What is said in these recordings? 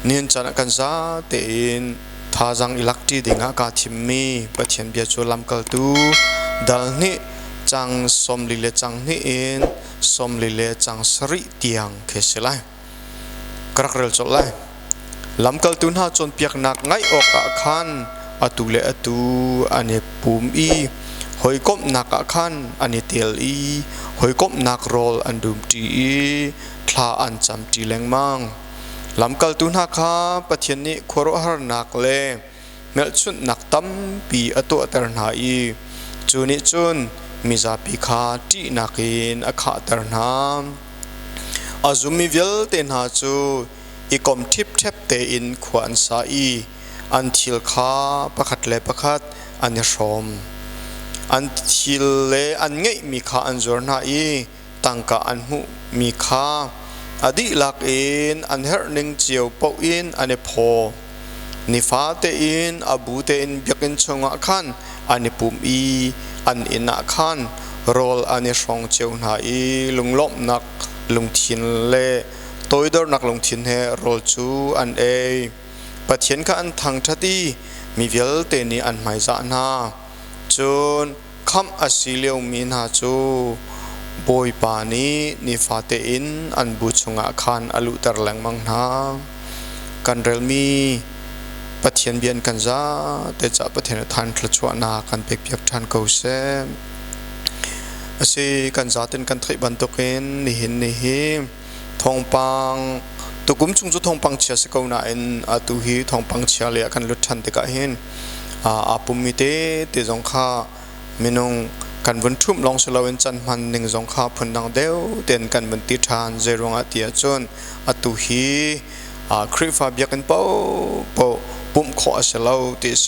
นินจันกันซาเตอินท่าจังอิลักตีดิงากาทิมมีประเทศเบียจูลำกัลตูดัลนี่จังสมลิเลจังนี่อินสมลิเลจังสริเตียงเคสไลกรักเรลจดไลลำกัลตูน่าจนเปียกหนักไงออกขันอตุเลอตูอันเนปูมอีหอยกบหนักขันอันเนเตลอีหอยกบหนักโรลอันดุมตีอีทลาอันจำตีแรงมังลำกัลตูน่าข้าประเทศนี้ขวรหาหนักเลเมลชุนหนักตั้มปีอตัวเตอร์นาอีจูนิจุนมิซาปิคาตีนักอินอขาเตอร์นาอาจุมิเวลเตนหาจูอีกอมทิปเทปเตอินขวานสาอีอันทิลคาประคัดเลประคัดอันยชมอันทิลเลอันเงยมีคาอันจอร์นาอีตังกาอันหูมีคาอดีลักอินอันเฮร์นิงเจียวปอินอันเนพอนิฟาเตอินอบูเตอินเบียกินชงะขันอันเนปุ่มอีอันอินนักขันโรลอันเนชงเจียวนาอีลุงล้มนักลุงทินเล่ตัวดอนักลุงทินเฮโรลจูอันเอปัจเจนก็อันทางทัดีมีเวลเตนีอันไม่จานาจนคำอาศิเลวมีนาจูบอยปานีนิฟาเตอินอันบุชงะขันอลุตรแหลงมังนากันเรลมีปัจเจนเบียนกันจ้าแต่จะปัจเจนทันทลชวนากันเปียกเปียกทันเกาเซสิกันจ้าเต็นกันทริบันตุกินนิหินนิหิทองปังตุกุมชุงจุทองปังเชียสกาวนาอินอาตุฮีทองปังเชียเลียกันลุทันติกาหินอาปุมิเตติจงข้ามินงกันวันทุ่มลองสลาวินจันมันหนึ่งจงข้าพันดังเดียวเต็นกันบันติทานเจรงอาเตียจนอาตุฮีคริฟาบยักันเป้าปุ่มขอสลาวติเส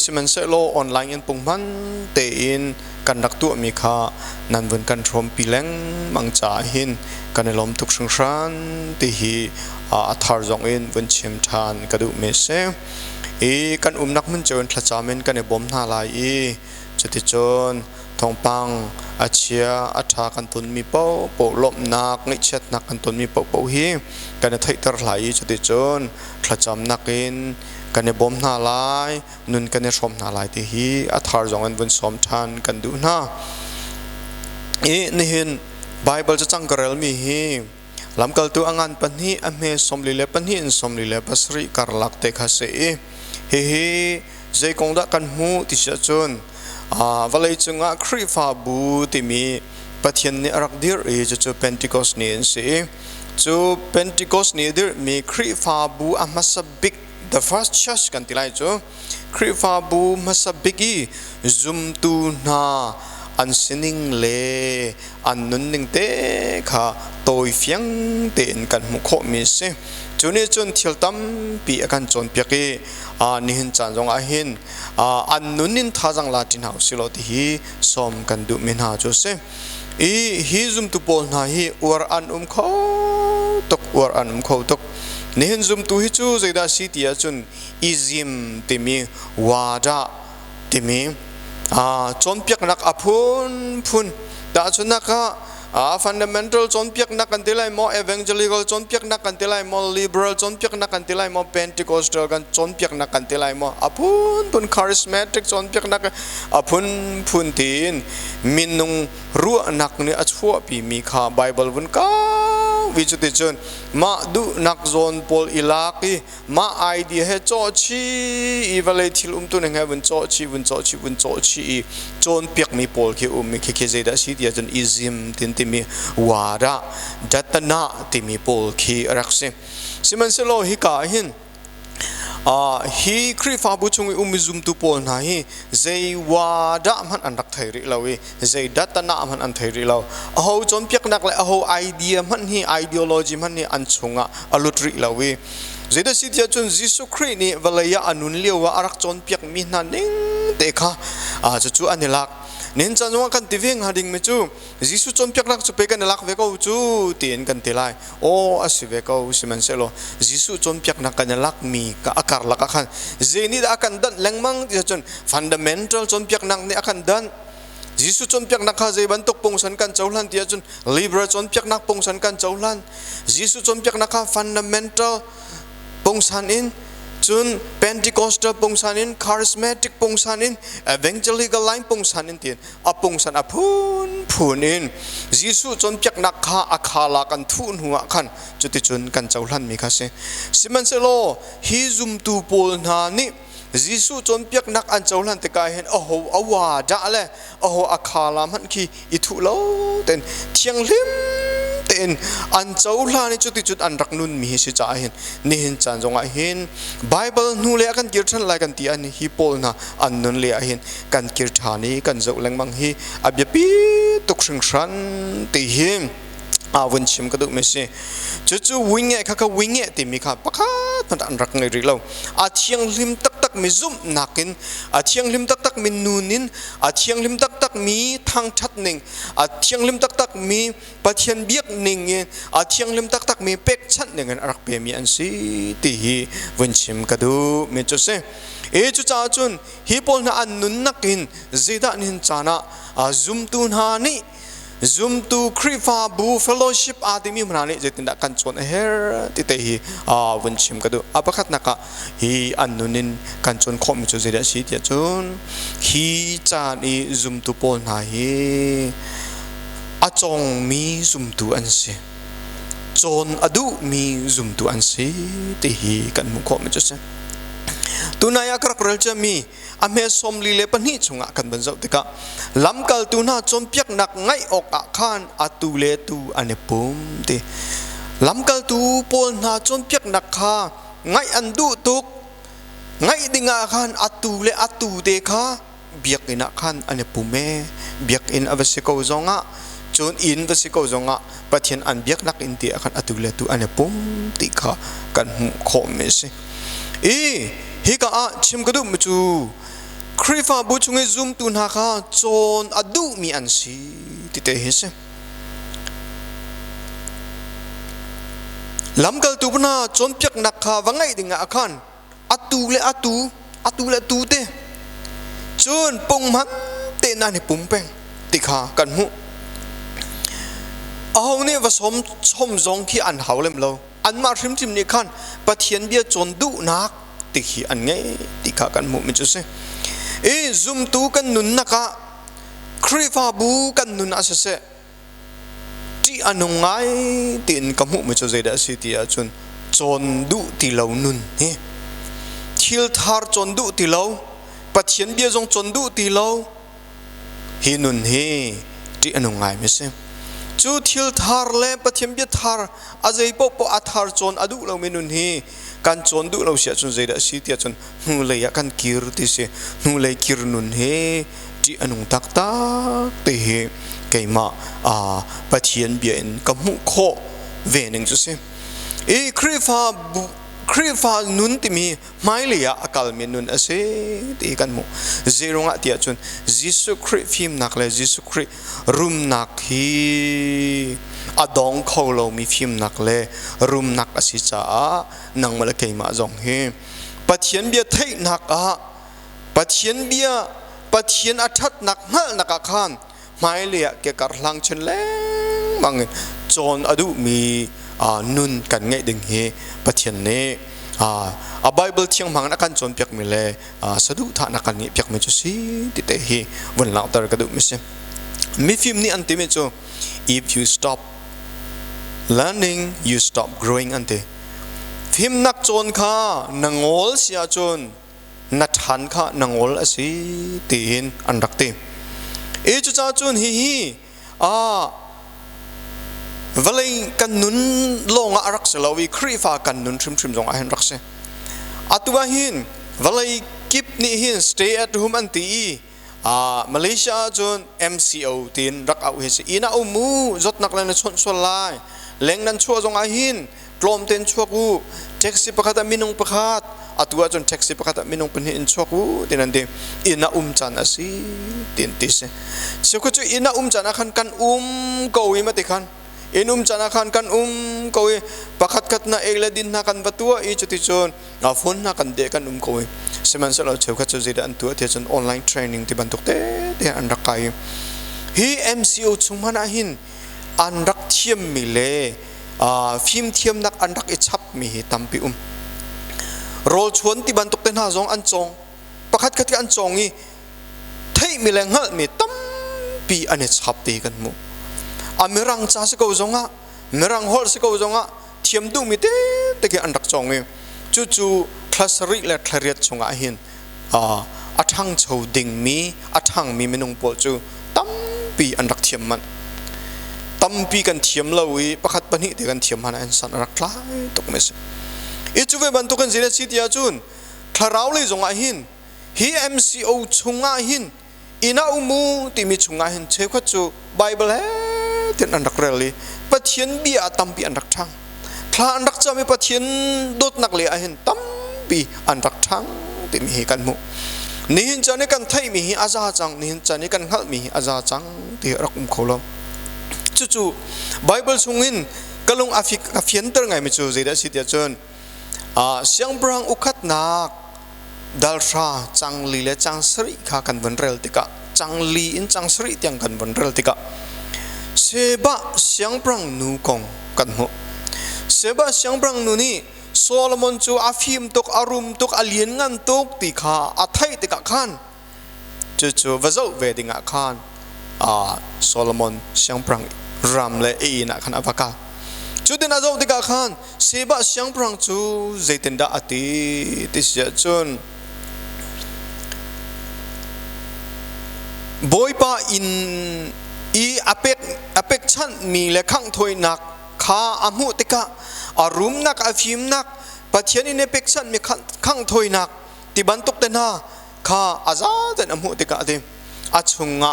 สิมันเซโลออนไลน์ยันปุ่มมันเตอินกันดักตัวมีค่านันวันกันทรมปีแรงมังจ่าหินกันในลมทุกสังสารที่ฮีอัธารจงอินวันเชิมทานกระดูเมเซกันนักมันเจอทัศน์กันในบ่มนาลายจุดจนทองปังอาเชียอัฐากันตุนมีเป้าโปลมนักนิเชตนักกันตุนมีเป้าฮีกันในไทยตรไหลจุดจนทัศน์นักอินกันในบ่มนาลายนุนกันในชมนาลายที่ฮีอัธารจงอินวันสมทานกันดูนะนี่เห็นไบเบิลจะจังกระเรลมีฮีลำกัลตัวงานปัญหาอเมสมลิเลปัญหาสมลิเลปัสริการลักเตคาเซเฮใจคงดักกันหูติชจนวันเลยจึงคริฟาบูที่มีปฏิญาณรักดีจะเพนติคอสเนียนสิจูเพนติคอสเนียนมีคริฟาบูอามาสบิก the first church กันที่ไรจูคริฟาบูมาสบิกีซุมตูนาอันสินิงเลอันนุนนิงเตค่ะตัวเฟียงเต็นกันมุขมิเสจุนี่จนเที่ยวตั้มปีกันจนเปียกนี่หินจันจงอาหินอันนุนนินท่าจังลาตินหาสิโลที่ฮีสมกันดูมินหาจูเสฮีซุมตุโปลนาฮีอวรอันเขาตกอวรอันเขาตกนี่หินซุมตุฮิจูใจดาสิติอาจนอิซิมติมีวาดาติมีจนเปียกนักอพุนแต่จนนักfundamental จนเปียกนักกันที่ไรมอ evangelical จนเปียกนักกันที่ไรมอ liberal จนเปียกนักกันที่ไรมอ pentecostal กันจนเปียกนักกันที่ไรมออพุน charismatic จนเปียกนักอพุนทีนมินุงรัวนักเนี่ยอัจฉริยะปีมีข่า Bible วันก้าวิจุติจนมาดูนักโซนพอลอิลักีมาไอเดียให้โจชีอีเวลทิลตัวหนึ่งให้วันโจชีจนเปียกมีพอลที่มีเคเจดาสิที่จนอิซิมติมีวาระดัตนาที่มีพอลที่รักษาสิมันเสโลฮิกาหินฮีคริฟาบุชงมิซุมตุโปลนะฮีใจวาดะมันอันรักไทยริลาวีใจดัตนามันอันไทยริลาเอาจนเปียกนักเลยเอาไอเดียมันฮีไอเดียโลจีมันฮีอันชงะอลุตริลาวีใจเดสิทธิ์จนยิสุครินี่เวลายาอนุนเลียวว่ารักจนเปียกมีนันนิ่งเด็กค่ะจะจู่อันนี้ลักนินจันว่ากันทีวิ่งหาดิ่งไม่จู่ยิสุจนเปียกนักจะไปกันลักเวก้าจู่ตีนกันทีไรโอ้อาศิเวก้าสิมันเสโลยิสุจนเปียกนักกันลักมีกับอาการลักกันเจนี่อาการดันแรงมั่งที่จน fundamental จนเปียกนักนี่อาการดันยิสุจนเปียกนักข้าใจบรรทุกปงสันกันเจ้าลันที่จน liberal จนเปียกนักปงสันกันเจ้าลันยิสุจนเปียกนักข้า fundamental ปงสันอินจุนเพนทิคอสเตอร์ปงสันอินคาริสเมติกปงสันอินเอเวนเจลิกไลน์ปงสันอินเตียนปงสันพูนอินยิสุจนเปียกนักข้าอาคาลากันทุนหัวขันจุดที่จุนกันเจ้าหลันมีข้าเสสิมันเซโลฮิซุมตูโพลนานิยิสุจนเปียกนักอันเจ้าหลันแต่กายเห็นโอ้โหอวาดะเลยโอ้โหอาคาลามันขี้อิทุโลเต็นเทียงลิมเต็นอันเจ้าหลันจุดที่จุดอันรักนุนมีสิจ่าเห็นนี่เห็นจันจงเห็นไบเบิลนูเลียกันกิรชันไลกันตีอันฮิโพลนาอันนุนเลียเห็นกันกิรชานีกันเจ้าแรงบังฮีอับยปีตุกชิงชันตีเห็นวันชิมก็ดูไม่ใช่จู่ๆวิ่งเงี้ยข้าวิ่งเงี้ยติมีข้าปะข้ามันอันรักไงริเราเทียงลิมตักมีซุ่มนักินเทียงลิมตักมีนูนินเทียงลิมตักมีทางชัดหนึ่งเทียงลิมตักมีปะเทียนเบียกหนึ่งเงี้ยเทียงลิมตักมีเป็กชัดหนึ่งรักเปียมีอันสิตีวันชิมก็ดูไม่จุเสจู่จ้าจุนฮิปโปน่าอันนุนนักินเจดานินจานะซุมตูนฮานี่Zumtu Khrihfabu fellowship adimi manani jetinda kan chon her tite hi wunchim kadu apakat naka hi anunin kan chon khom chu jeda si tia chun hi chani Zumtu pol na hi achong mi Zumtu ansi chon adu mi Zumtu ansi ti hi kan mu khom chu se tunaya krakral cha mi ame som lile pani chunga kan banjau tika lamkal tuna chom piak nak ngai ok khan atule tu anepum te lamkal tu pol na chom piak nak kha ngai andu tuk ngai dinga khan atule atu te kha biak ina khan anepume biak in avasiko zonga chon in vasiko zonga pathian an biak nak in te khan atule tu anepum ti kha kan khome se hi ka chim kadu muchu Khrihfabu chungai Zumtu na kha chon adu mi ansi tite hese lamkal tu bna chon piak nak kha wangai dinga akhan atu le tu te chon pong man te na ni pumpeng tikha kan mu aho ne va som zong khi an haulem lo an ma thrim ni khan pathian bia chon du nak tikhi an nge tikha kan mu mi chu se Zumtu kan nun naka Khrihfabu kan nun asase ti anungai tin kamu me cho zeda sitia chun chon du ti lo nun he thil thar chon du ti lo pathian bia jong chon du ti lo hi nun he ti anungai me se chu thil thar le pathian bia thar azai po athar chon adu lo me nun he kan chon du lo sia chun zeda sitia chun hu le ya kan kir ti se hu le kir nun he ti anung tak te he keima pathian bia in kamu kho ve ning chu se Khrihfa nun ti mi mailia akal min nun ase ti kan mu zerunga tia chun Jisu Khrih phim nak le Jisu Khrih rum nak hi adong kholo mi phim nak le rum nak asi cha nang mala keima zong he pathian bia thei nak pathian athat nak mal nak khan mailia ke karlang chen leng mang chon adu mi nun kan ngai ding he pathian ne Bible thiang mang na kan chon piak mi le sadu tha na kan ni piak me chu si ti te hi wan la tar ka du mi se mi phim ni an ti me chu if you stop learning you stop growing ante phim nak chon kha nangol sia chon na than kha nangol asi tin an rak te chu cha chun hi valai kan nun longa arak selawi Khrihfa kan nun trim jong ahen rakse atua hin valai kip ni hin stay at home anti Malaysia chon MCO tin rak au he ina umu zot nak lan chon solai leng nan chua jong ahin klom ten chuaku taxi pakhat minung pakhat atua chon taxi pakhat minung pen in chuaku tinande ina chan asi tin tise seko chu ina chan akhan kan kowi mati khan inum chana khan kan kowi pakhat khat na egladin na kan batua chuti chon phone na kan de kan kowi seman salo cheuka chu zida an tu the chon online training ti bantuk te an rakai hi MCO chungmana hin an rak thiam mi le phim thiam nak an rak ichap mi hi tampi โรลชวนที่บันตุกเต็นหาจงอันจงประคัดคัดอันจงอีเที่มีแรงหัดมีตั้มปีอันนี้ชับตีกันมุมีรังจ้าสกาวจงอ่ะมีรังฮอลสกาวจงอ่ะเทียมดูมีเต้แต่แกอันรักจงเองจู่ๆคลาสริและคลาเรียดจงอ่ะหินอัฐังโชดิ่งมีอัฐังมีเมนุงปอจูตั้มปีอันรักเทียมมันตั้มปีกันเทียมเราอีประคัดปนิเด็กันเทียมมันอันสันรักคล้ายตกเมสอีจูเวบันตุกันเสียสิทธิอาจุนคลาราวเลยจงอ่ะหินฮีMCOชงอ่ะหินอินาอุมูที่มีชงอ่ะหินเชื่อว่าจูไบเบิลเฮที่อันรักเรลีปะเทียนบีอาตั้มปีอันรักทั้งคลาอันรักจะมีปะเทียนโดดนักเลยอ่ะหินตั้มปีอันรักทั้งที่มีกันมุนี่หินจันนี่กันไทยมีอาจาจังนี่หินจันนี่กันฮัลมีอาจาจังที่รักเขาลมจู่ๆไบเบิลชงอินก็ลงอาฟินเตอร์ไงไม่จู่เจดสิทธิอาจารย์เสียงบรังอุคัดนักดัลชาจังลีและจังสริข้ากันวันเรลติกะจังลีอินจังสริเตียงกันวันเรลติกะเสบะเสียงบรังนูกงกันหัวเสบะเสียงบรังนูนี่โซโลมอนจูอาฟิมตุกอารุมตุกอาเลียนงันตุกติข้าอาไทติกะขันจู่ๆวะเจ้าเวดิงะขันโซโลมอนเสียงบรังรำและอีนักขันอภากาจุดนั้นเราติกาขันเสบะเสียงพรังจูเจตินดาอติติเสียจนบอยปาอินอีอเปกชันมีและขังถอยนักข้าอามุติกาอารุมนักอาฟิมนักปัจเจนินเปกชันมีขังถอยนักที่บันตุกเตน่าข้าอาซาเตนอามุติกาเดอาชุงะ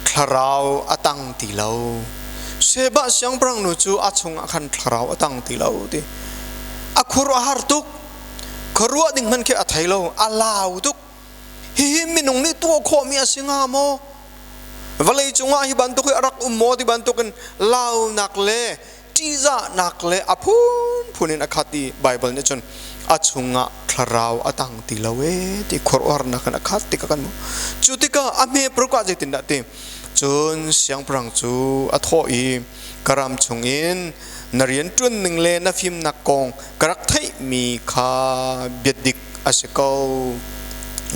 คลาราวอตังติเลาเสบะเสียงปรังนูจูอาชงอาคันคลาวตั้งตีเราดิอาคุรัวฮาร์ตุกครัวดิ่งมันแค่อัฐายเราอาลาวตุกฮิมินุงนี่ตัวโคมีอาสิงามอวะเลยจงอาฮิบันตุกอารักอุมโมที่บันตุกันลาวนักเลจีซ่านักเลอาพูนินอาคติไบเบิลเนี่ยจนอาชงอาคลาวตั้งตีเราที่ครัวนักนักขัดติกันมุจุติกาอเมประกาศจิตินดาติจนเสียงปรังจูอัทโอีกรำชงอินนเรียนจุนหนึ่งเลนฟิมนักกองกรักไทยมีข้าเบียดิกอาศัยเกา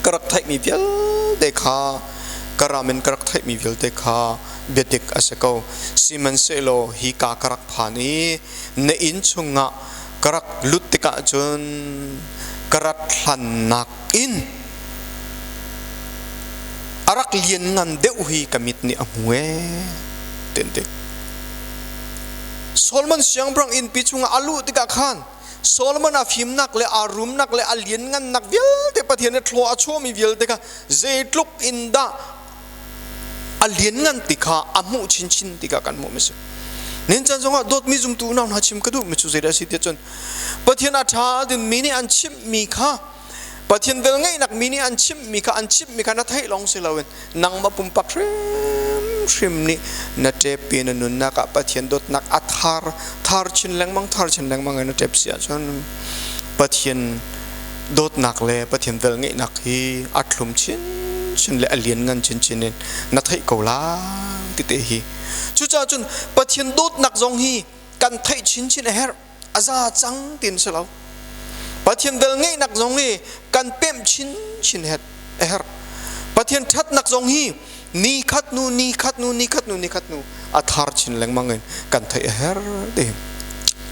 กรักไทยมีเวลเดคากรามินกรักไทยมีเวลเดคาเบียดิกอาศัยเกาซิมันเซโลฮิกากรักพานีเนอินชงะกรักลุติกาจนกรักหลันนักอินอารักเลียนงันเดอุฮีกามิดนี่อมเวเต็นเต็กโซลมันเสียงบรังอินปิชุงอาลูติกาขันโซลมันอาฟิมนักเลอารุมนักเลอาเลียนงันนักเวลเตปะเทียนทลัวชัวมีเวลเตกาเจตุกอินดาอาเลียนงันติกาอามุชินติกากันมุมิสเน้นจันทร์ว่าดอดมิจุมตูนาวนาชิมกระดูมิจุเจดาสิเตจนปะเทียนอาชาดินมินิอันชิมมีข้าปะเทียนเวลไงนักมินิอันชิมมีข้าอันชิมมีข้านัทให้ลองสิลาเวนนังมาปุ่มปักชิมนี่นัทเจปีนนุนนักปะเทียนดดนักอัฐาร์ชินแรงมังทาร์ชินแรงมังนัทเจเสียจนปะเทียนดดนักเลยปะเทียนเวลไงนักฮีอัดลุมชินเลยเลียนเงินชินนัทให้กูลาติเตฮีจุจ้าจนปะเทียนดดนักจงฮีกันไทยชินเฮร์อาซาจังตินเสลาปะเทียนเวลไงนักจงฮีกันเปี่ยมชินเฮร์ปะเทียนทัดนักจงฮีนี่ขัดนูอัฐาร์ชินแรงมังเงินกันไทยเฮร์เดม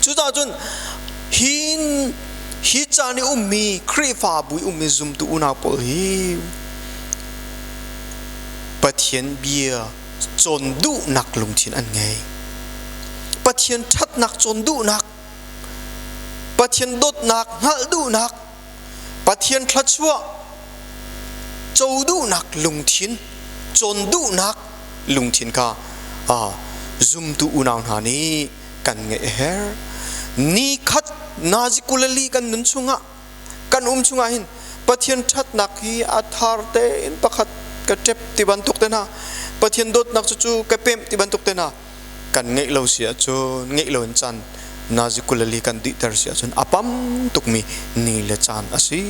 จุดาจนฮิจานี่มีครีฟาบุยมีซุมตุอุนาปอฮีปะเทียนเบียจนดุนักลงทินอันไงปะเทียนทัดนักจนดุนักปะเทียนดดนักหัลดุนักปะเทียนทัดชัวโจดุนักลงทินจนดุนักลุงทินข้าซุมตุอุนาวนานี้กันเงเฮร์นี่ขัดนาจิกุลลีกันนุนชุงะกันชุงะหินปะเทียนทัดนักฮีอัฐาร์เตอินปะขัดกระเจ็บติบันตุกเตนะปะเทียนดดนักจู่ๆกระเพ็มติบันตุกเตนะกันเงเหลาเสียจนเงเหลาจันนาจิกุลลีกันดิเตอร์เสียจนอปัมตุกมีนี่เลจันอาศัย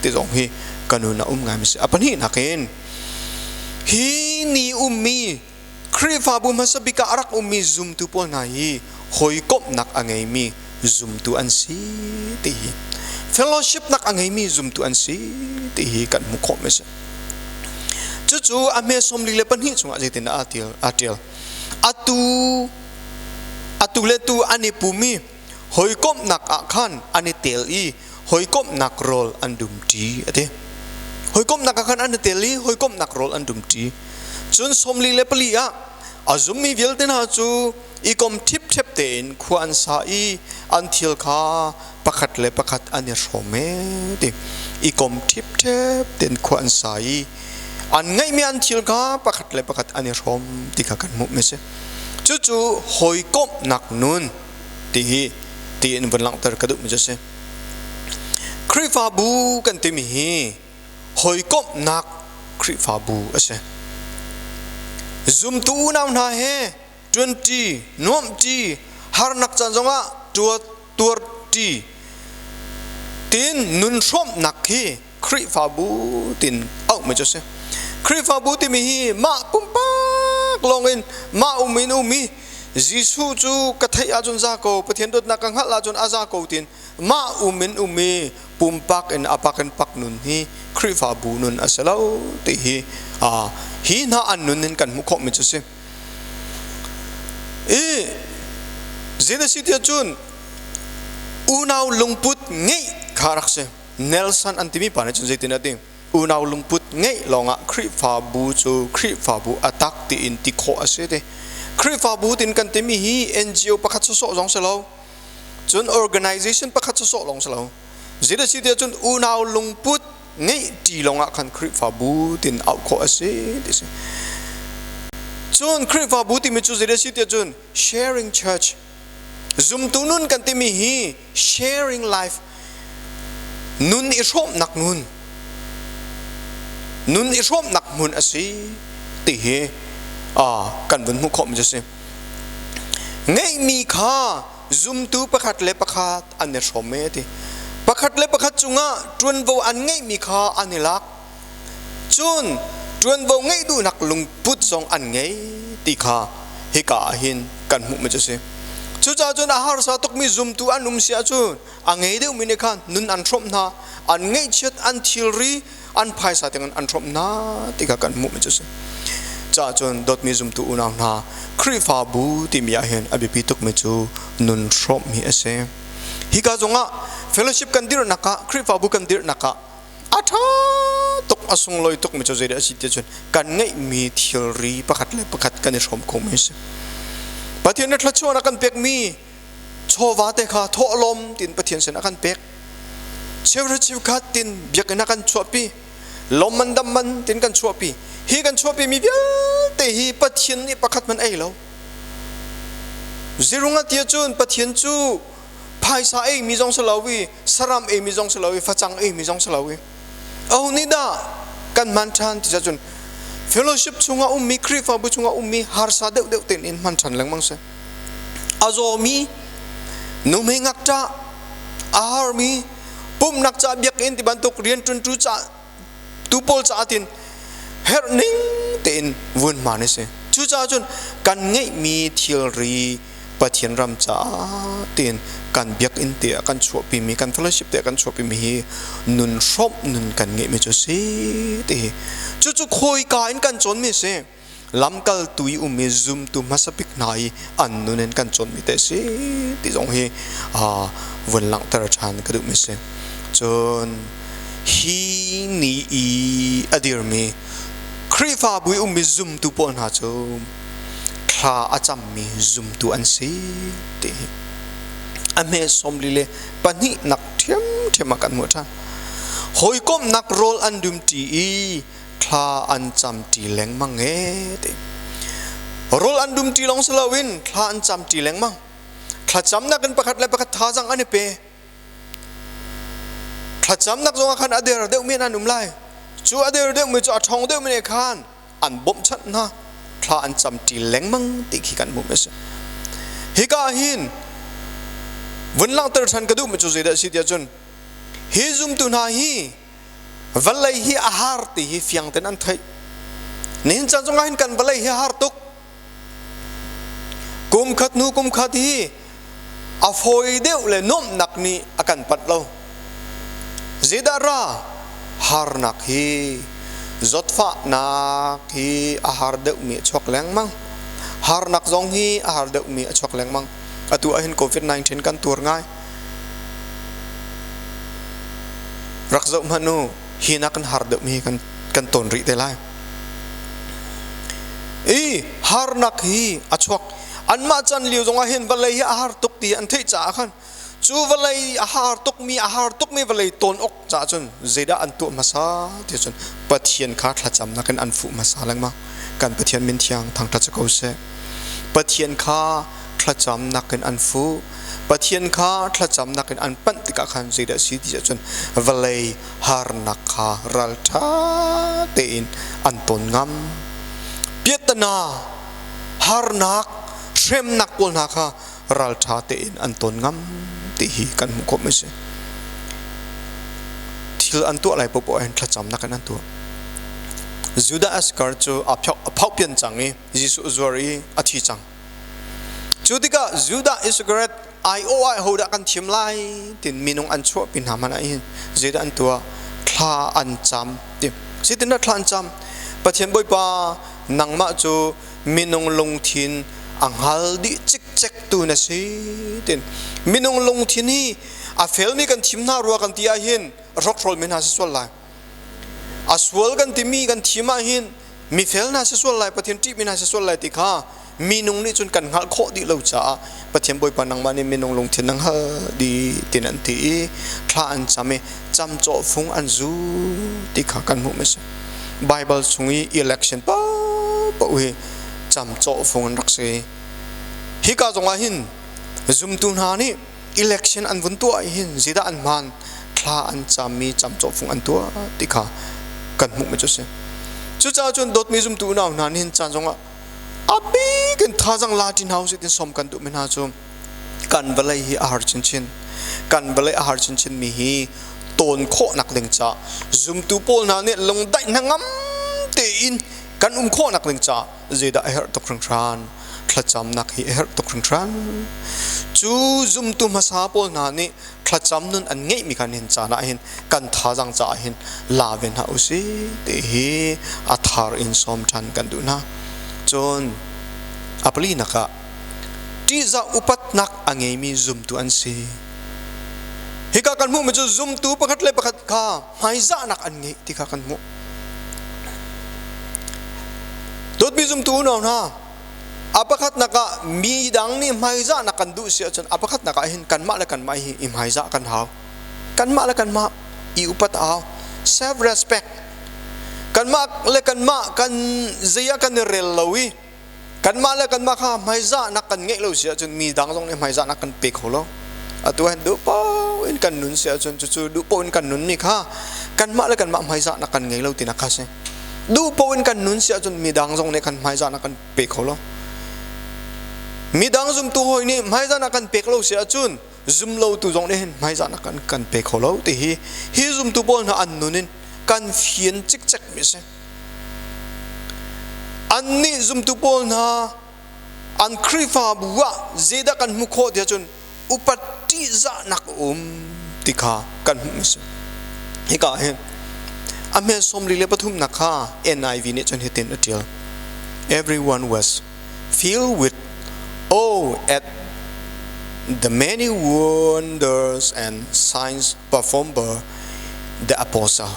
ติดองฮีกันนุนะงายมิสอปันฮีนักเองฮีนี่มีครีฟาบุมาสบิการักมีซุมตุปนายหอยกบนักอังไงมีซุมตุอันซีตีฟ fellowship nak angai mi zum tu an si ti hi kan mu kho me se chu ame som li le pan hi chunga je tin atil atu le tu ani pumi hoi kom nak akhan ani tel i hoi kom nak rol andum ti ate hoi kom nak akhan ani tel i hoi kom nak rol andum ti chun som li le pali a azum mi vel ten ha chu i kom tip thep ten khuan sa i until kha pakhat le pakhat ani rome ti i kom tip thep ten khuan sa i an ngai mi until kha pakhat le pakhat ani rom ti kha kan mu me se chu hoi kom nak nun ti in van tar kadu me se Khrihfabu kan ti mi hi hoi kom nak Khrihfabu ase Zumtu nam na he 20 nom ti har nak chan zonga tur ti tin nun som nak hi Khrihfabu tin au me se Khrihfabu ti mi hi ma pumpak longin ma umi Jisu chu kathai ajun za ko pathian dot na kang hala jun aza ko tin ma umi pumpak en apakan pak nun hi Khrihfabu nun asalo ti hi na an nun kan mu kho me se zena sitia chun unaw lungput ngei kharak se Nelson antimi pa na chun zaitin ating unaw lungput ngei longa Khrihfabu atak ti in ti kho ase te Khrihfabu tin kan timi hi NGO pakhat so jong selo chun organization pakhat so long selo zira sitia chun unaw lungput ngei ti longa khan Khrihfabu tin au kho ase te se chun Khrihfabu ti mi chu zira sitia chun sharing church Zumtu nun kan timi hi sharing life nun isom nak mun asi ti he kan bun mu khom jase ngai mi kha Zumtu pakhat le pakhat an some ti pakhat le pakhat chunga tun vo an ngai mi kha anilak chun tun vo ngai du nak lung put song an ngai ti kha he ka hin kan mu ma jase chu cha chun ahar sa tok mi Zumtu anum sia chun angai de mi ne khan nun an throm na an ngai chet an thilri an phai sa teng an throm na ti ka kan mu ma jase cha chun dot mi Zumtu unang na Khrihfabu ti mi a hen abi pituk me chu nun throm mi ase hi ka zonga fellowship kan dir naka Khrihfabu kan dir naka atha tok asung loi tok me chu zeri asi te chun kan ngai mi thilri pakhat le pakhat kan throm ko me se pathian na thachona kan pek mi chowa te kha tholom tin pathian sen akan pek chevra chiv khat tin biak na kan chopi lomman damman tin kan chopi hi kan chopi mi bia te hi pathian ni pakhat man ai lo zirunga tia chun pathian chu phaisa ei mi jong salawi saram ei mi jong salawi fachang ei mi jong salawi au ni da kan man than ti chun fellowship chunga ummi Khrihfabu chunga ummi har sa deu ten in man than lang mang se azomi nume ngakta ahar mi pum nak cha biak in ti bantuk rian tun tu cha tu pol cha tin herning ten vun mane se chu cha chun kan ngai mi thilri pathian ram cha tin kan biak in te kan chopi mi kan fellowship te kan chopi mi nun shop nun kan ngai me chu se te chu khoi ka in kan chon mi se lamkal tui umi Zumtu masapik nai an nunen kan chon mi te se ti jong hi vun lang tar chan ka du mi se chon hi ni i adir mi Khrihfabu umi Zumtu pon ha chu kha acham mi Zumtu an se te ame somli le pani nak them kan mo tha hoi kom nak rol an dum ti i kha an cham ti leng mang e te rol an dum ti long salawin kha an cham ti leng mang kha cham nak kan pakhat le pakhat tha jang ani pe kha cham nak zonga khan ader deu mi an lai chu ader deu mi chu athong deu mi ne khan an bom chat na kha an cham ti leng mang ti khi kan mu me se hi ka hin vun lang tar than ka du mi chu zeda si tia chun hi Zumtu na hi valai hi ahar ti hi fiang ten an thai nin chan zonga hin kan valai hi har tuk kum khat hi afoi deu le nom nak ni akan pat lo zidara harnak hi zotfa nak hi ahar de mi chok leng mang harnak zong hi ahar de mi chok leng mang atu ahin covid-19 kan tur ngai rak zo manu hi na kan har de mi kan ton ri te lai harnak hi achok anma chan liu zong ahin valai ahar tuk ti an thei cha khan chu valai ahar tuk mi valai ton ok cha chun zeda an tu masa ti chun pathian kha thla cham na kan an fu masa lang ma kan pathian min thiang thang ta chako se pathian kha thla cham na kan an fu pathian kha thla cham na kan an pan ti ka khan zeda si ti chun valai harnak kha ral tha te in an ton ngam pietana harnak shem nak pol na kha ral tha te in an ton ngam ti hi kan mu ko me se thil an tu lai popo en thla cham na kan an tu juda askar chu aphau pian changi jisu zori athi chang chudika juda isgaret ai hoda kan thim lai tin minung an chu pin hamana in juda an tua thla an cham ti sitina thla an cham pathian boi pa nangma chu minung long thin anghal di chik chek tu na si tin minung long thin hi a fel mi kan thimna ruwa kan tia hin rok rol min ha swal lai aswal kan ti mi kan thima hin mi fel na se swal lai pathian ti min ha se swal lai ti kha minung ni chun kan ngal kho di lo cha pathian boi panang mani minung long thin nang ha di tin an ti thla an chame cham cho phung an zu ti kha kan mu me bible chungi election pa wi cham cho phung an rakse hi ka zonga hin Zumtu na ni election an vun tu ai hin zida an man thla an chami cham cho phung an tu ti kha kan mu me se chu cha chun dot mi Zumtu na na hin chan zonga abi kan thajang latin house in som kan tu men ha chu kan balai hi ahar chin kan balai ahar chin mi hi ton kho nak leng cha Zumtu pol na ne long dai na ngam te in kan kho nak leng cha zeda her tok ran thla cham nak hi her tok ran chu Zumtu masa pol na ni thla cham nun an ngei mi kan hin cha na hin kan thajang cha hin laven ha usi te hi athar in som than kan du na chon apli naka ti za upat nak angei mi Zumtu an si hika kan mu me chu Zumtu pakhat le pakhat kha mai za nak an ngei ti kha kan mu dot mi Zumtu no na apakhat naka mi dang ni mai za nak kan du sia chon apakhat naka hin kan ma la kan mai hi im mai za kan haw kan ma la kan ma I upat aw self respect kan ma le kan ma kan zia kan rel lawi kan ma le kan ma kha mai za nak kan ngei lo sia chon mi dang jong ni mai za nak kan pe kholo atu han du po in kan nun sia chon chu du po in kan nun mi kha kan ma le kan ma mai za nak kan ngei lo ti na kha se du po in kan nun sia chon mi dang jong ne kan mai za nak kan pe kholo mi dang Zumtu hoi ni mai za nak kan pe lo sia chun zum lo tu jong ne mai za nak kan pe kholo ti hi Zumtu pol na an nunin kan fian chik chak mi se an ni Zumtu pol na an Khrihfabu wa zeda kan mu kho dia chun upati za nak tikha kan mu se hi ka hen ame somli le pathum nakha NIV ne chon hitin atil everyone was filled with awe at the many wonders and signs performed by the apostle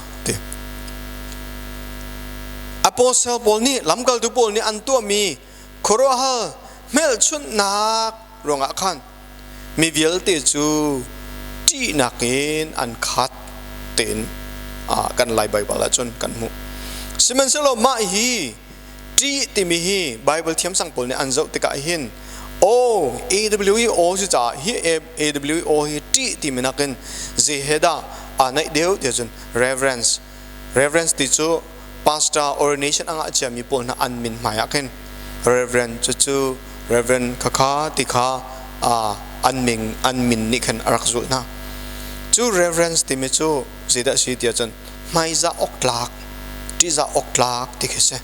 Paul ni lamkal tu Paul ni antu mi khoroha mel chun nak ronga khan mi vial te chu ti nakin an khat ten kan lai Bible la chun kan mu simen selo ma hi ti ti mi hi Bible thiam sang Paul ni an zo te ka hin AWO chu cha hi AWO hi ti mi nakin ze heda anai deu te chun reverence ti chu pastor ordination anga chami Paul na an min maya ken reverend chu reverend kha tikha an min ni khan arakzul na chu reverence ti me chu zida si tia chan mai za oklak ti za oklak tikhese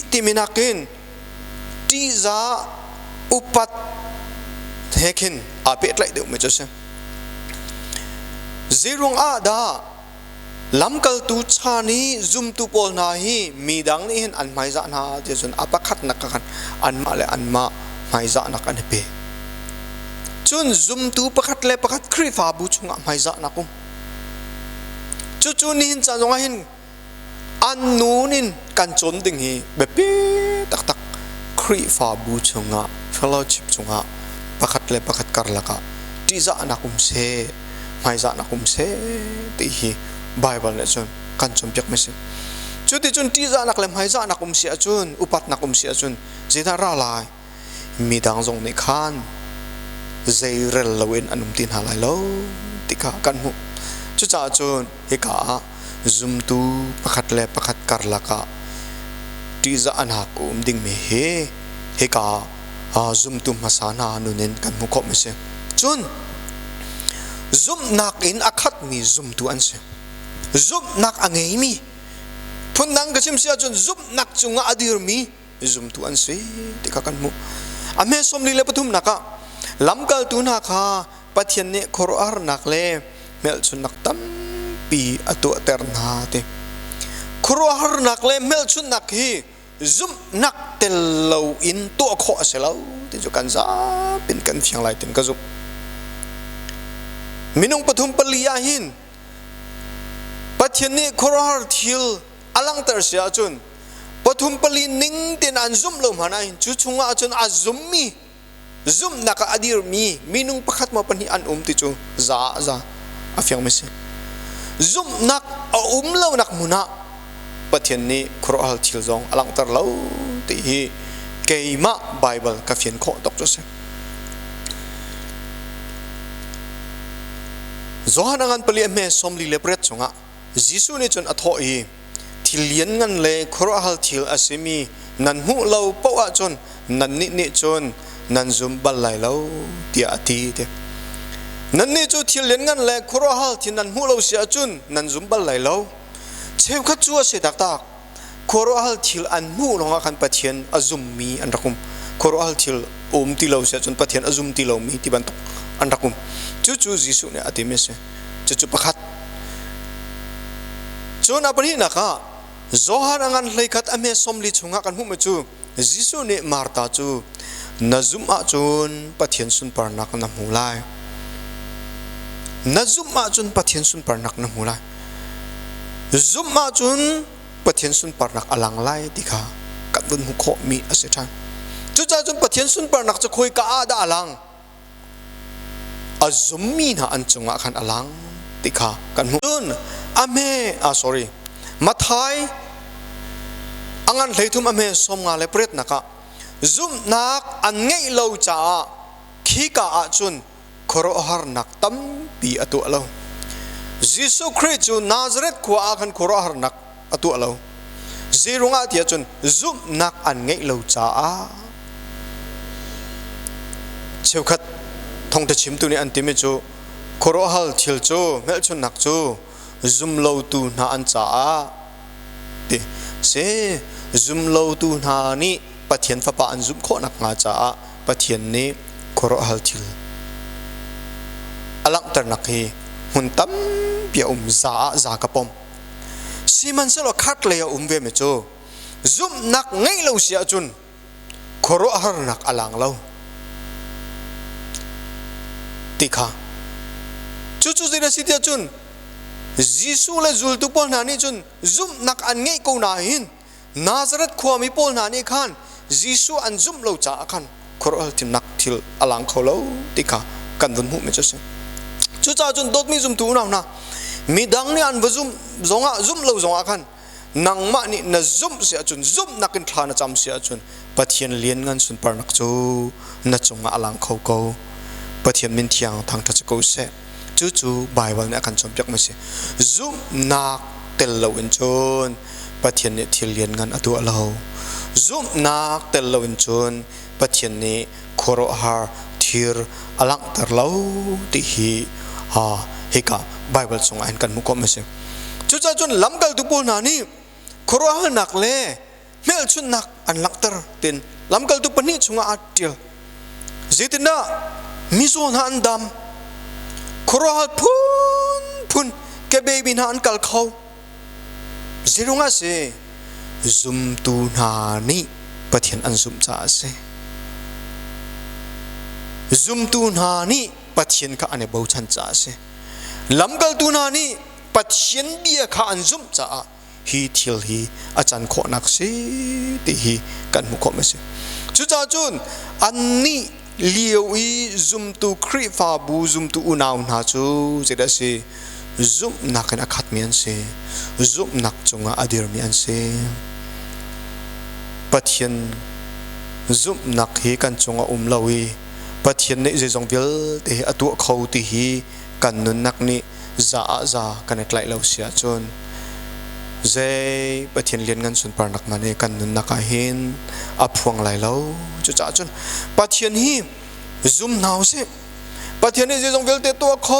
ti minakin ti za upat hekin apet lai de me chu se zirung ada lamkal tu chani zumtu pol na hi midang ni hin an maiza na te chun apakhat nakakan an ma le an ma maiza na kan pe chun zumtu pakhat le pakhat Khrihfabu chunga maiza na kum chu chu ni hin cha zonga hin an nunin kan chon ding hi bepe tak tak Khrihfabu chunga fellowship chunga pakhat le pakhat karlaka tiza na kum se maiza na kum se ti hi Bible ne chun kan chum pyak mesi chuti chun tiza nak le maiza na kum sia chun upat na kum sia chun zida ra lai midang zong ni khan zairel lawin anum tin halai lo tika kan mu chu cha chun he ka zumtu pakhat le pakhat karlaka tiza anak ding me he ka zumtu masana nunen kan mu kho mesi chun zum nak in akhat mi zumtu an se zum nak angei mi phunang kachim sia chun zum nak chunga adir mi zumtu an se tika kan mu ame somli le pathum naka lamkal tu na kha pathian ne khorar nak le mel chun nak tam pi atu ter na te khorar nak le mel chun nak hi zum nak tel lo in to kho aselo te ju kan za pin kan fiang lai tin ka zu minung pathum paliya hin pathian ne khorar thil alang ter sia chun pathum pali ning tin an zum lo manai chu chunga chun azum mi zum naka adir mi minung pakhat ma pani an ti chu za afyang mesi zum nak lo nak muna pathian ni khoral thil zong alang tar lo ti hi keima Bible ka fian kho tok chu se zohanangan pali me somli le pret chunga jisu ni chun atho hi thilian ngan le khoral thil asimi nan hu lo pawa chun nan ni chun nan zum bal lai lo tia ati te nan ni chu thilian ngan le khoral thin nan hu lo sia chun nan zum bal lai lo cheu kha chu se tak tak khoral thil an mu longa khan pathian azum mi an rakum khoral thil ti lo sia chun pathian azum ti lo mi ti ban tok an rakum chu jisu ne ati me se chu pakhat chun apani na ka zohan angan leikat ame somli chunga kan hu ma chu jisu ne marta chu nazum a chun pathian sun parnak na mulai nazum a chun pathian sun parnak na mulai zum a chun pathian sun parnak alang lai dikha kan bun hu kho mi ase than chu cha chun pathian sun parnak chu khoi ka ada alang azum mi na an chunga khan alang dikha kan hu chun ame sorry mathai angan leitum ame somnga le pret naka zum nak an ngei lo cha khi ka a chun khoro har nak tam pi atu alo jisu Christ chu Nazareth khwa khan khoro har nak atu alo zirunga tia chun zum nak an ngei lo cha a chewkhat thong ta chim tu ni antime chu khoro hal thil chu mel chun nak chu zum lo tu na an cha a te se zum lo tu na ni pathian fa pa an zum kho nak nga cha a pathian ni khoro hal thil alang tar nak hi hun tam pia za ka pom siman selo khat le ve me chu zum nak ngei lo sia chun khoro har nak alang lo tikha chu zira sitia chun jisu le zul tu pol nani chun zum nak an ngei ko na hin Nazareth khwami pol nani khan jisu an zum lo cha khan khorol tin nak thil alang kholo tikha kan dun hu me chu chu cha chun dot mi zum tu na mi dang ni an vazum zonga zum lo zonga khan nang ma ni na zum sia chun zum nakin thana cham sia chun pathian lien ngan sun par nak chu na chunga alang kho ko pathian min thiang thang tha ko se chu Bible ne kan chom pyak ma se zum nak tel lo in chun pathian ne thil lien ngan atu alo zum nak tel lo in chun pathian ne khoro har thir alang tar lo ti hi heka Bible song an kan mu ko ma se chu cha chun lamgal tu pol na ni khoro har nak le mel chun nak an lak tar tin lamgal tu pani chunga atil zitina mizo na andam khoro har พุ่นแกเบบินหาอันกัลเขาเจรุงอาเซซุมตูนานี่ปะเทียนอันซุมจ้าเซซุมตูนานี่ปะเทียนข้าอันเบาชันจ้าเซลำกัลตูนานี่ปะเทียนเบียข้าอันซุมจ้าฮีทิลฮีอาจารย์ขอนักเซติฮีกันมุขไม่เซจุจ้าจุนอันนี้เลี้ยวอีซุมตูคริฟาบูซุมตูอุนาวนาจูเจดาเซซุมนักนักขัดมีอันเซซุมนักจงอาดิรมีอันเซปะเทียนซุมนักฮีกันจงอาลาวีปะเทียนเนี่ยจะจงเวลเตะอตัวเขาตีฮีกันนุนนักนี่จ้ากันในไกลเราเสียจนเจปะเทียนเลี้ยงเงินส่วนปานักมันเนี่ยกันนุนนักหินอพวงไหลเราจุจ้าจนปะเทียนฮีซุมนาวเซปะเทียนเนี่ยจะจงเวลเตะตัวเขา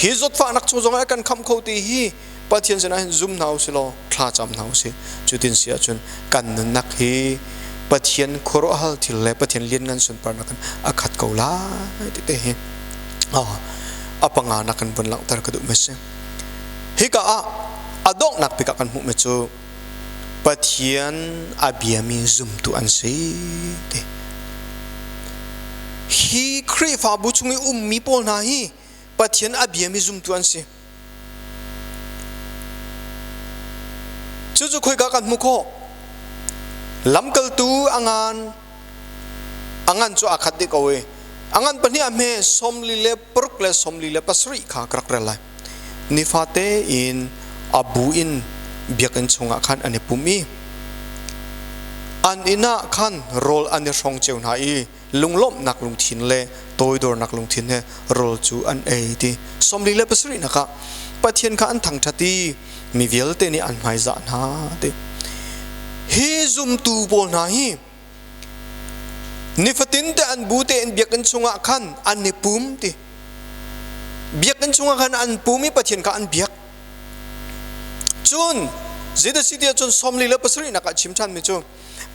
ฮีจดฟ้านักจงกันคำเขาตีฮีปะเทียนจะนั้นซุมนาวเสลอคลาจำนาวเสจุดินเสียจนกันนุนนักฮีปะเทียนโครฮัลที่เล่ปะเทียนเลี้ยงเงินส่วนปานักกันอาขัดเกาลาเตะฮีอปังานักกันบนหลังตากระดูกไม่ใช่ฮิกะอดอกนักปิกกันมุไม่จูปะเทียนอาเบียมีซุมตุอันเสียฮีครีฟาบุชุงมีปอลนาฮีปะเทียนอาเบียมีซุมตุอันเสียจู่คุยกันมุขลำกัลตูอังานจู่อาคัดดิกเอาไว้อังปนิอาเมสมลีเลปรุกเลสมลีเลปัสริขากรักเรลัยนิฟาเตอินอบูอินเบียกันชงขันอันนี้ปุ่มีอันอินาขันโรลอันนี้ชงเจ้าหน้าลุงล้มนักลุงทินเล่ตัวดอนักลุงทินเล่โรลจูอันเอทีสมลีเลปัสรินะคะปะเทียนขันทั้งชัดมีเวลเตนี่อันไม่จานฮะเตฮีซุมตูโบนาฮีนิฟตินแต่อันบูเตอันเบียกันชงขันอันนี้ปุ่มติเบียกันชงขันอันปุ่มมีปะเทียนขันอันเบียกจุนเจดสิเดียจุนสมลีเลปัสรินักชิมชันมิจู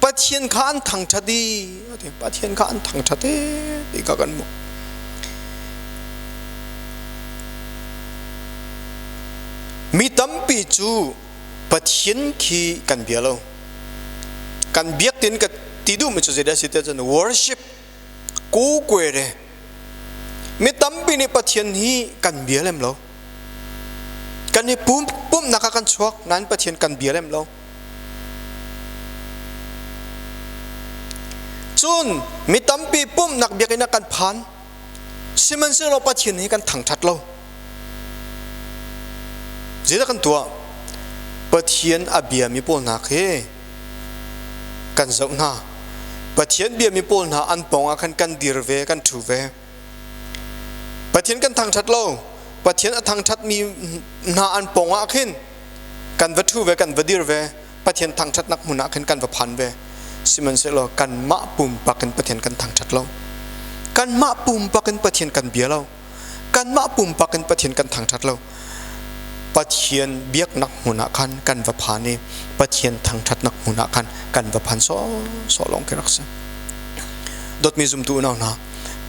ปะเทียนขันทั้งชัดดีปะเทียนขันทั้งชัดดีอีกกันมุมีตั้มปีจูปะเทียนขีกันเบียเรากันเบียกตินกับที่ดูมิจูเจดสิเดียจุน worship กูเกวเรมีตั้มปีนี่ปะเทียนฮีกันเบียเล่มเรากันนี่ปุ่มนักกันชวกนั้นปะเทียนกันเบียเล่มเราจุนมีตั้มปีปุ่มนักเบียกันนักกันพันสิมันซึ่งเราปะเทียนนี้กันถังชัดเราเจตกันตัวปะเทียนอาเบียมีปนนักเฮกันเจ้าหน้าปะเทียนเบียมีปนหาอันปองอากันกันดีรเวกันถูเวปะเทียนกันถังชัดเราปะเทียนทางชัดมีนาอันปองอาขึ้นกันวัตถุเวกันวัดดีรเวปะเทียนทางชัดนักมุนาขึ้นกันวัดพันเวสิมันเสลอกันมะปุ่มปักกันปะเทียนกันทางชัดเรากันมะปุ่มปักกันปะเทียนกันเบียเรากันมะปุ่มปักกันปะเทียนกันทางชัดเราปะเทียนเบียกนักมุนาคันกันวัดพันนี่ปะเทียนทางชัดนักมุนาคันกันวัดพันโซลองเกรักษาดดมีซุมตูน่านะ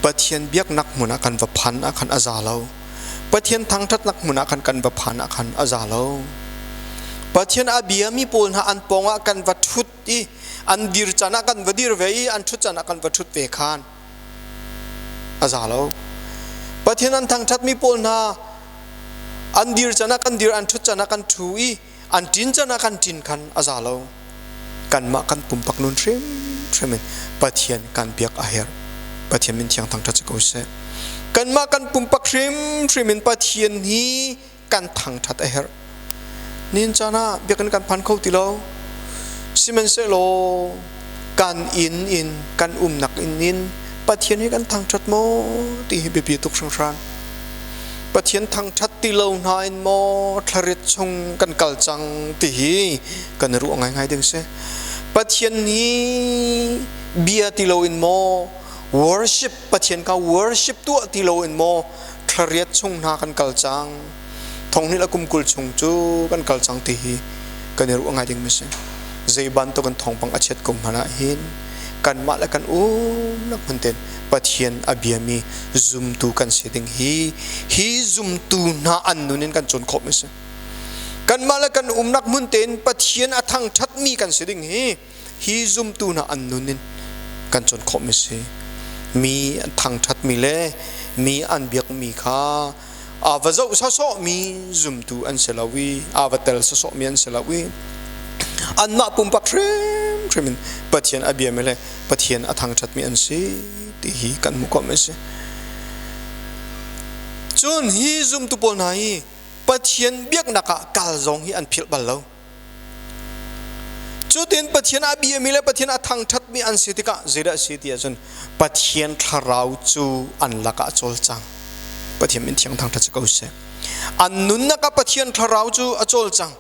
ปะเทียนเบียกนักมุนาคันวัดพันอาคันอาซาเราปะเทียนทางทัดนักมุนาคันกันวัผ่านอาคันอาซาโลปะเทียนอาเบียมีปูนหาอันปองอากันวัตถุอีอันดิรจานักันวัดิรเวอีอันชุดจานักันวัตถุเวคานอาซาโลปะเทียนอันทางทัดมีปูนหาอันดิรจานักันดิรอันชุดจานักันทูอีอันจินจานักันจินคันอาซาโลกันมากันปุ่มปักนุนเทรมปะเทียนกันเบียกอาเฮร์ปะเทียนมินเทียงทางทัดจะกูเซกันมากันปุ่มปักทริมินปะเทียนนี้กันถังทัดเอร์นินจานะเบียกันกันพันเข้าติโลซิมันเซโลกันอินกันนักอินปะเทียนนี้กันถังทัดโมตีให้เบียตุกสังสารปะเทียนถังทัดติโลนายโมทะเลชงกันกัลจังตีกันรู้ง่ายๆดึงเซปะเทียนนี้เบียติโลอินโมworship ปะเทียนก็ worship ตัวที่เราเอ็นโมทะเรียดชงนากันกัลจังทองนี้ละกุมกุลชงจูกันกัลจังตีกันรู้ง่ายจริงไหมสิใจบันตัวกันทองปังอาเช็ดกุมหาหิน กันมาและกันนักมันเต็นปะเทียนอเบียมีซุมตูกันเสียดิงฮีซุมตูน่าอันนุนินกันจนครบไม่ใช่กันมาและกันนักมันเต็นปะเทียนอทังชัดมีกันเสียดิงฮีซุมตูน่าอันนุนินกันจนครบไม่ใช่มีทางชัดมีเล่มีอันเบียกมีค่าวะเจ้าสะสอมีซุมตูอันเสลาวีวะเตลสะสอมีอันเสลาวีอันมาปุ่มปักเทรมินปะเทียนอเบียไม่เลยปะเทียนอทางชัดมีอันสิที่ฮีกันมุกไม่ใช่จนฮีซุมตูปนายปะเทียนเบียกนักกาลจงฮีอันพิลบัลเลวจุดเด่นปะเทียนอเบียไม่เลยปะเทียนอทางชัดมีอันสิที่กะเจระสิที่จนปะเทียนทาราวจูอันละกะโจลจังปะเทียนเป็นเทียงทางทัศน์เก้าเสอันนุนนักปะเทียนทาราวจูอโจลจัง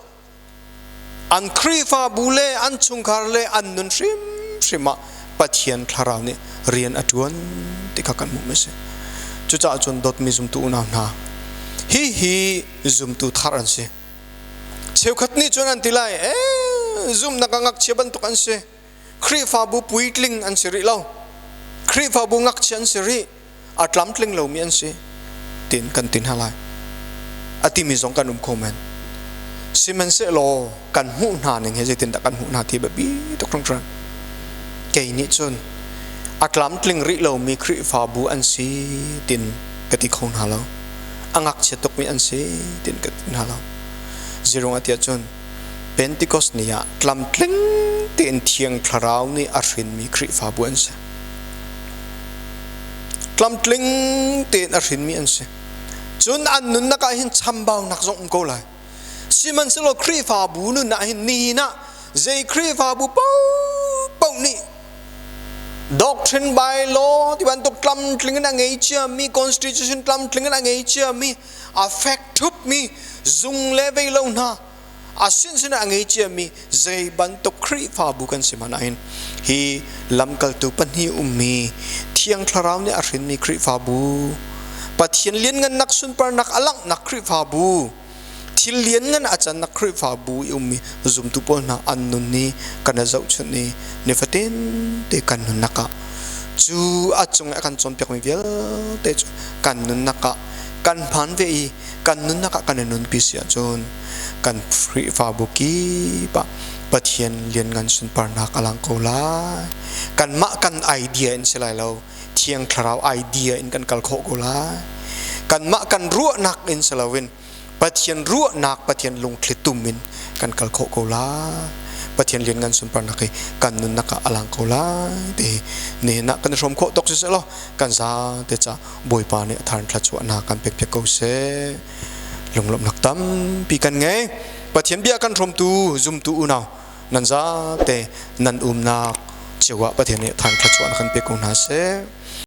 อันครีฟาบูเลอันชุงคาร์เลอันนุนชิมะปะเทียนทาราวเนี่ยเรียนอดวนที่ข้ากันมุไม่ใช่จุดจ้าจนดดมีซุมตูนาฮีซุมตูทารันเสเชื่อขัดนี่จนอันติไลซุมนักงักเชื่อบันตุกันเสครีฟาบูปุยตลิงอันสิริเล่าครีฟาบูงักเชื่ออันสิริอัดล้ำตลิงเล่ามีอันเสตินกันตินฮาไลอติมีสองกันคอมเมนสิมันเสโลกันหูนาหนึ่งเฮจิตินตะกันหูนาที่แบบบีตกตรงกลางเกยนิจนอัดล้ำตลิงริเล่ามีครีฟาบูอันสิตินกติคงฮาเล่าอังักเชื่อตกมีอันสิตินกตินฮาเล่าจิรงอติจนเพนติคอสเนียกลัมตลิงเตียนเทียงพระราวนี่อารินมีคริฟาบุอันเสกลัมตลิงเตียนอารินมีอันเสจนอันนุนนักหินชัมบาวนักส่งกูเลยสิมันสโลคริฟาบุนุนนักหินนี่นะเจคริฟาบุเป้านี่doctrine by law ที่วันตกกลัมตลิงนักเงยเชื่อมี constitution กลัมตลิงนักเงยเชื่อมี affect ทุบมีซุงเลเวลนะอาสินสินะเงยเชื่อมีใจบันตกครีฟาบุกันสิมันอินฮีลำกัลตุปันฮีมีเทียงทาราวเนี่ยอารินมีครีฟาบุปัจเจียนเลี้ยงเงินนักสุนปรนักอลังนักครีฟาบุที่เลี้ยงเงินอาจารย์นักครีฟาบุมีซุมตุปนะอันนุนนี้กันจะเอาชุดนี้เนฟเตนเตกันนุนนักจูอาจงอากันจนเปียกมีเวลเตจกันนุนนักกันพันเวอีกันนุนนักกันนุนพิเศษจนกันฟรีฟาบุกีปะปะเทียนเรียนงานสุนปานักอลังโกลากันมะกันไอเดียอินเสลายเราเทียงคราวไอเดียอินกันกัลโคโกลากันมะกันรัวนักอินเสลาวินปะเทียนรัวนักปะเทียนลงคลิตุมินกันกัลโคโกลาปะเทียนเรียนงานสุนปานักกันนุนนักอลังโกลาเดเนี่ยนักกันชมโคตกเสลากันซาเดจ้าบอยปาเนี่ยทานพระจวนากันเปียกเปียกเกาเสลงลมนักตั้มปีกันไงปะเทียนเบียกันชมตูซุมตูอุนาวนันซาเตนันนักเจ้าว่าปะเทียนเนี่ยทานพระจวนากันเปียกเกานาเส